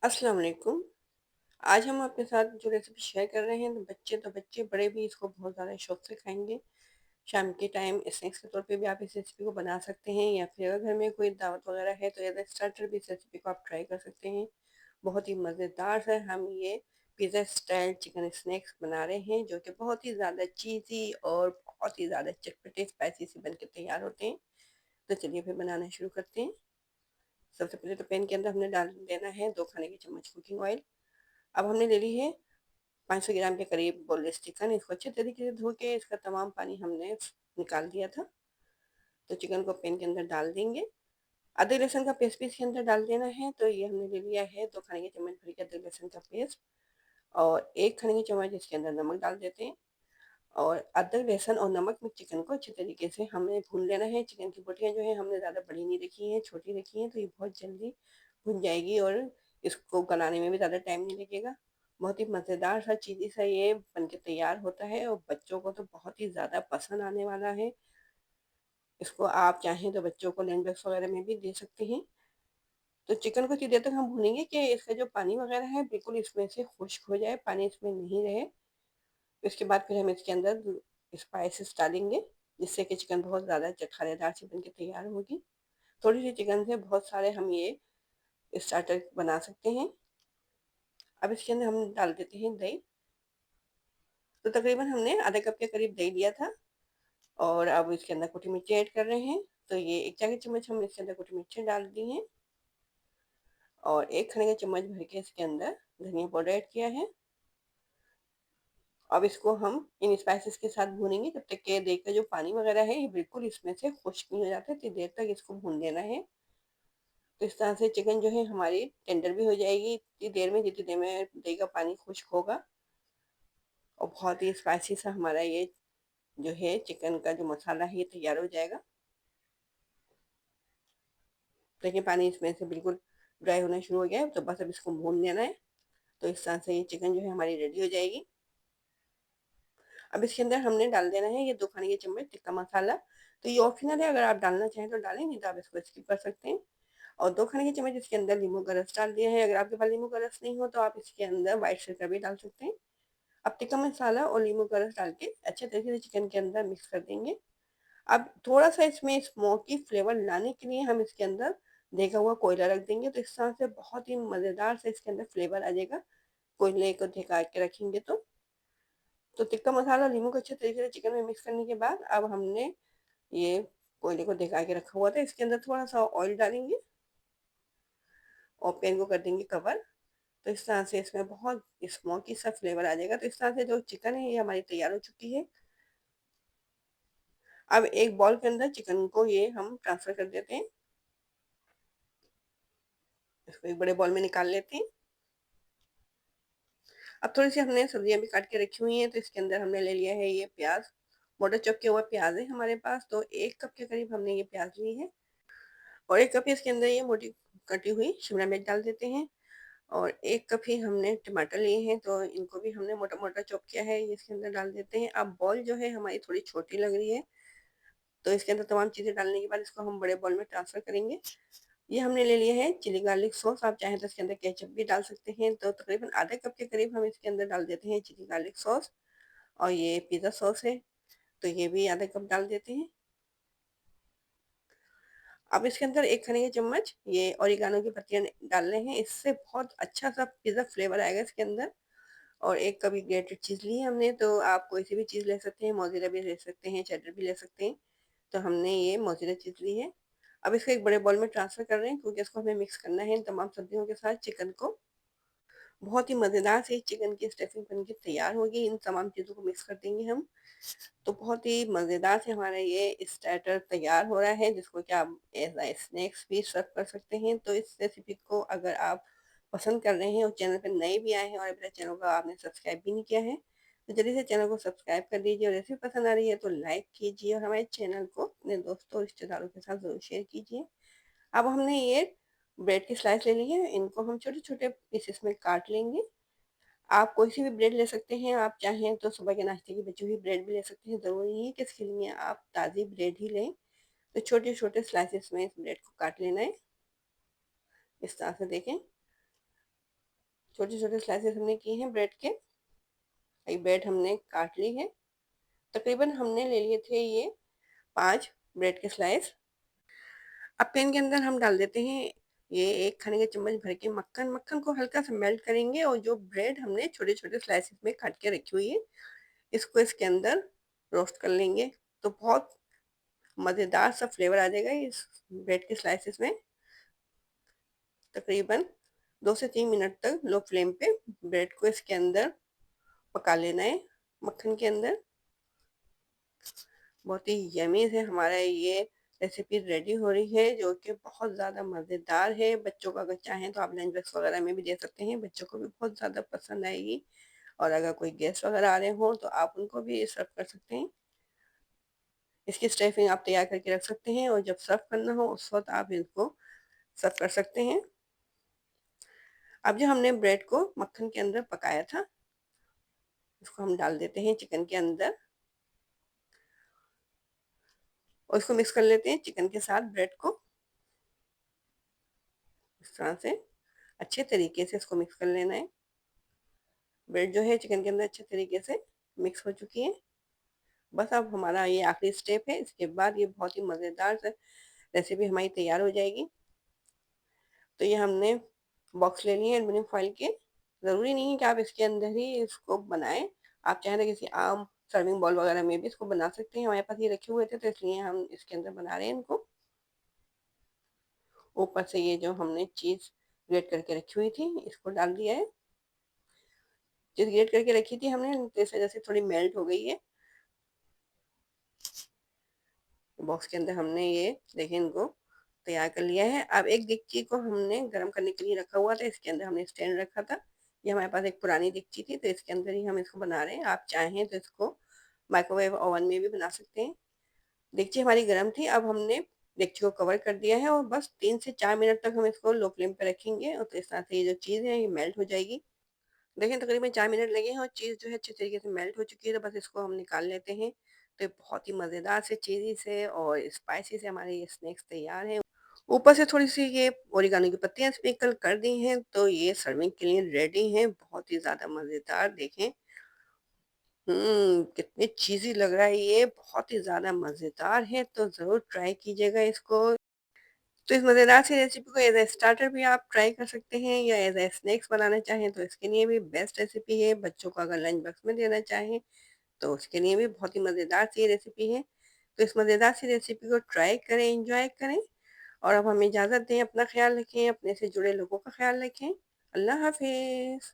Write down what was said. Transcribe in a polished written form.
अस्सलाम वालेकुम। आज हम आपके साथ जो रेसिपी शेयर कर रहे हैं, तो बच्चे बड़े भी इसको बहुत ज़्यादा शौक से खाएँगे। शाम के टाइम स्नैक्स के तौर पे भी आप इस रेसिपी को बना सकते हैं, या फिर अगर घर में कोई दावत वगैरह है तो एज़ अ स्टार्टर भी इस रेसिपी को आप ट्राई कर सकते हैं। बहुत ही मज़ेदार है, हम ये पिज़्ज़ा स्टाइल चिकन स्नैक्स बना रहे हैं, जो कि बहुत ही ज़्यादा चीज़ी और बहुत ही ज़्यादा चटपटे स्पाइसी से बन के तैयार होते हैं। तो चलिए फिर बनाना शुरू करते हैं। सबसे पहले तो पैन के अंदर हमने डाल देना है 2 खाने के चम्मच कुकिंग ऑयल। अब हमने ले ली है 500 ग्राम के करीब बोनलेस चिकन। इसको अच्छे तरीके से धो के इसका तमाम पानी हमने निकाल दिया था। तो चिकन को पैन के अंदर डाल देंगे। अदरक लहसुन का पेस्ट भी इसके अंदर डाल देना है। तो ये हमने ले लिया है 2 खाने के चम्मच भर के अदरक लहसुन का पेस्ट, और 1 खाने के चम्मच इसके अंदर नमक डाल देते हैं। और अदरक लहसुन और नमक में चिकन को अच्छे तरीके से हमें भून लेना है। चिकन की बोटियाँ जो है हमने ज़्यादा बड़ी नहीं रखी हैं, छोटी रखी हैं, तो ये बहुत जल्दी भुन जाएगी और इसको गलाने में भी ज़्यादा टाइम नहीं लगेगा। बहुत ही मज़ेदार सा चीज़ी सा ये बन के तैयार होता है और बच्चों को तो बहुत ही ज़्यादा पसंद आने वाला है। इसको आप चाहें तो बच्चों को लंच बॉक्स वगैरह में भी दे सकते हैं। तो चिकन को इतनी देर तक हम भूनेंगे कि इसका जो पानी वगैरह है बिल्कुल इसमें से खुश्क हो जाए, पानी इसमें नहीं रहे। इसके बाद फिर हम इसके अंदर स्पाइसेस डालेंगे, जिससे कि चिकन बहुत ज़्यादा खानेदार सी बन के तैयार होगी। थोड़ी सी चिकन से बहुत सारे हम ये स्टार्टर बना सकते हैं। अब इसके अंदर हम डाल देते हैं दही। तो तकरीबन हमने आधे कप के करीब दही लिया था, और अब इसके अंदर कुटी मिर्ची ऐड कर रहे हैं। तो ये 1 चाय की चम्मच हम इसके अंदर कुटी मिर्ची डाल दी हैं, और 1 खाने का चम्मच भर के इसके अंदर धनिया पाउडर ऐड किया है। अब इसको हम इन स्पाइसेस के साथ भूनेंगे जब तक कि दही का जो पानी वगैरह है ये बिल्कुल इसमें से खुश्क नहीं हो जाता, इतनी देर तक इसको भून देना है। तो इस तरह से चिकन जो है हमारी टेंडर भी हो जाएगी इतनी देर में, जितनी देर में दही का पानी खुश्क होगा। और बहुत ही स्पाइसी सा हमारा ये जो है चिकन का जो मसाला है ये तैयार हो जाएगा। देखिए पानी इसमें से बिल्कुल ड्राई होना शुरू हो गया है, तो बस अब इसको भून लेना है। तो इस तरह से ये चिकन जो है हमारी रेडी हो जाएगी। अब इसके अंदर हमने डाल देना है ये 2 खाने के चम्मच टिक्का मसाला। तो ये ऑप्शनल है, अगर आप डालना चाहें तो डालें, नहीं तो आप इसको स्किप कर सकते हैं। और 2 खाने के चम्मच इसके अंदर नींबू का रस डाल दिया है। अगर आपके पास नींबू का रस नहीं हो तो आप इसके अंदर व्हाइट सिरका भी डाल सकते हैं। अब टिक्का मसाला और नींबू का रस डाल के अच्छे तरीके से चिकन के अंदर मिक्स कर देंगे। अब थोड़ा-सा इसमें स्मोकी फ्लेवर लाने के लिए हम इसके अंदर देखा हुआ कोयला रख देंगे, तो इस तरह से बहुत ही मज़ेदार से इसके अंदर फ्लेवर आ जाएगा, कोयले को ढका के रखेंगे तो। तो टिक्का मसाला और नींबू को अच्छे तरीके से चिकन में मिक्स करने के बाद अब हमने ये कोयले को ढका के रखा हुआ था, इसके अंदर थोड़ा-सा ऑयल डालेंगे और पैन को कर देंगे कवर। तो इस तरह से इसमें बहुत स्मोकी सा फ्लेवर आ जाएगा। तो इस तरह से जो चिकन है ये हमारी तैयार हो चुकी है। अब एक बाउल के अंदर चिकन को ये हम ट्रांसफ़र कर देते हैं। इसको एक बड़े बाउल में निकाल लेते हैं। अब थोड़ी-सी हमने सब्जियाँ भी काट के रखी हुई हैं, तो इसके अंदर हमने ले लिया है ये प्याज़। मोटा चॉप किया हुआ प्याज़ है हमारे पास, तो 1 कप के करीब हमने ये प्याज़ ली है। और 1 कप ही इसके अंदर ये मोटी कटी हुई शिमला मिर्च डाल देते हैं। और 1 कप ही हमने टमाटर लिए हैं, तो इनको भी हमने मोटा-मोटा चॉप किया है, ये इसके अंदर डाल देते हैं। अब बॉल जो है हमारी थोड़ी छोटी लग रही है, तो इसके अंदर तमाम चीज़ें डालने के बाद इसको हम बड़े बॉल में ट्रांसफ़र करेंगे। ये हमने ले लिया है चिली गार्लिक सॉस, आप चाहें तो इसके अंदर केचअप भी डाल सकते हैं। तो तकरीबन आधे कप के करीब हम इसके अंदर डाल देते हैं चिली गार्लिक सॉस। और ये पिज़्ज़ा सॉस है, तो ये भी आधा कप डाल देते हैं। अब इसके अंदर 1 खाने की चम्मच ये ओरिगानो की पत्तियाँ डाल रहे हैं, इससे बहुत अच्छा-सा पिज़्ज़ा फ्लेवर आएगा इसके अंदर। और 1 कप ग्रेटेड चीज़ ली है हमने, तो आप कोई सी भी चीज़ ले सकते हैं, मोज़रेला भी ले सकते हैं, चेडर भी ले सकते हैं। तो हमने ये मोज़रेला चीज़ ली है। अब इसको एक बड़े बाउल में ट्रांसफ़र कर रहे हैं, क्योंकि इसको हमें मिक्स करना है इन तमाम सब्जियों के साथ चिकन को। बहुत ही मज़ेदार से चिकन की स्टफिंग बन के तैयार होगी, इन तमाम चीज़ों को मिक्स कर देंगे हम। तो बहुत ही मज़ेदार से हमारा ये स्टार्टर तैयार हो रहा है, जिसको कि आप एज़ अ स्नैक्स भी सर्व कर सकते हैं। तो इस रेसिपी को अगर आप पसंद कर रहे हैं और चैनल पे नए भी आए हैं और मेरे चैनल को आपने सब्सक्राइब भी नहीं किया है, तो जल्दी से चैनल को सब्सक्राइब कर लीजिए। और रेसिपी पसंद आ रही है तो लाइक कीजिए, और हमारे चैनल को अपने दोस्तों, रिश्तेदारों के साथ ज़रूर शेयर कीजिए। अब हमने ये ब्रेड की स्लाइस ले ली है, इनको हम छोटे-छोटे पीसेस में काट लेंगे। आप कोई सी भी ब्रेड ले सकते हैं, आप चाहें तो सुबह के नाश्ते की बची हुई ब्रेड भी ले सकते हैं, ज़रूरी नहीं है कि इसके लिए आप ताज़ी ब्रेड ही लें। तो छोटे-छोटे स्लाइसेस में इस ब्रेड को काट लेना है, इस तरह से देखें। छोटे छोटे स्लाइसेस हमने किए हैं ब्रेड के। एक ब्रेड हमने काट ली है। तकरीबन हमने ले लिए थे ये 5 ब्रेड के स्लाइस। अब पैन के अंदर हम डाल देते हैं ये 1 खाने का चम्मच भर के मक्खन। मक्खन को हल्का सा मेल्ट करेंगे और जो ब्रेड हमने छोटे-छोटे स्लाइसेस में काट के रखी हुई है, इसको इसके अंदर रोस्ट कर लेंगे। तो बहुत मज़ेदार सा फ्लेवर आ जाएगा इस ब्रेड के स्लाइसेस में। तकरीबन 2 से 3 मिनट तक लो फ्लेम पे ब्रेड को इसके अंदर पका लेना है, मक्खन के अंदर। बहुत ही यम्मी से हमारा ये रेसिपी रेडी हो रही है, जो कि बहुत ज़्यादा मज़ेदार है। बच्चों को अगर चाहें तो आप लंच बॉक्स वगैरह में भी दे सकते हैं, बच्चों को भी बहुत ज़्यादा पसंद आएगी। और अगर कोई गेस्ट वगैरह आ रहे हों तो आप उनको भी सर्व कर सकते हैं। इसकी स्टफिंग आप तैयार करके रख सकते हैं और जब सर्व करना हो उस वक्त आप इनको सर्व कर सकते हैं। अब जो हमने ब्रेड को मक्खन के अंदर पकाया था, इसको हम डाल देते हैं चिकन के अंदर और इसको मिक्स कर लेते हैं चिकन के साथ ब्रेड को। इस तरह से अच्छे तरीके से इसको मिक्स कर लेना है। ब्रेड जो है चिकन के अंदर अच्छे तरीके से मिक्स हो चुकी है। बस अब हमारा ये आखिरी स्टेप है, इसके बाद ये बहुत ही मज़ेदार से रेसिपी हमारी तैयार हो जाएगी। तो ये हमने बॉक्स ले लिए एल्युमिनियम फॉइल के। ज़रूरी नहीं है कि आप इसके अंदर ही इसको बनाएं, आप चाहें तो किसी आम सर्विंग बॉल वगैरह में भी इसको बना सकते हैं। हमारे पास ये रखे हुए थे तो इसलिए हम इसके अंदर बना रहे हैं इनको। ऊपर से ये जो हमने चीज़ ग्रेट करके रखी हुई थी इसको डाल दिया है। चीज़ ग्रेट करके रखी थी हमने तो इस वजह से थोड़ी मेल्ट हो गई है। बॉक्स के अंदर हमने ये देखिए इनको तैयार कर लिया है। अब एक देगची को हमने गरम करने के लिए रखा हुआ था, इसके अंदर हमने स्टैंड रखा था। ये हमारे पास एक पुरानी देगची थी तो इसके अंदर ही हम इसको बना रहे हैं। आप चाहें तो इसको माइक्रोवेव ओवन में भी बना सकते हैं। देगची हमारी गरम थी, अब हमने देगची को कवर कर दिया है और बस 3 से 4 मिनट तक हम इसको लो फ्लेम पे रखेंगे और तो इस तरह से ये जो चीज़ है ये मेल्ट हो जाएगी। देखिए तकरीबन 4 मिनट लगे हैं और चीज़ जो है अच्छे तरीके से मेल्ट हो चुकी है, तो बस इसको हम निकाल लेते हैं। तो ये बहुत ही मज़ेदार से चीज़ी से और स्पाइसी से हमारे ये स्नैक्स तैयार हैं। ऊपर से थोड़ी-सी ये ओरिगानो की पत्तियाँ स्प्रिंकल कर दी हैं, तो ये सर्विंग के लिए रेडी हैं। बहुत ही ज़्यादा मज़ेदार देखें। कितनी चीज़ी लग रहा है ये, बहुत ही ज़्यादा मज़ेदार है, तो ज़रूर ट्राई कीजिएगा इसको। तो इस मज़ेदार सी रेसिपी को एज़ अ स्टार्टर भी आप ट्राई कर सकते हैं या एज़ अ स्नैक्स बनाना चाहें तो इसके लिए भी बेस्ट रेसिपी है। बच्चों को अगर लंच बॉक्स में देना चाहें तो उसके लिए भी बहुत ही मज़ेदार सी रेसिपी है। तो इस मज़ेदार सी रेसिपी को ट्राई करें, एन्जॉय करें और अब हमें इजाज़त दें। अपना ख़्याल रखें, अपने से जुड़े लोगों का ख़्याल रखें। अल्लाह हाफ़िज़।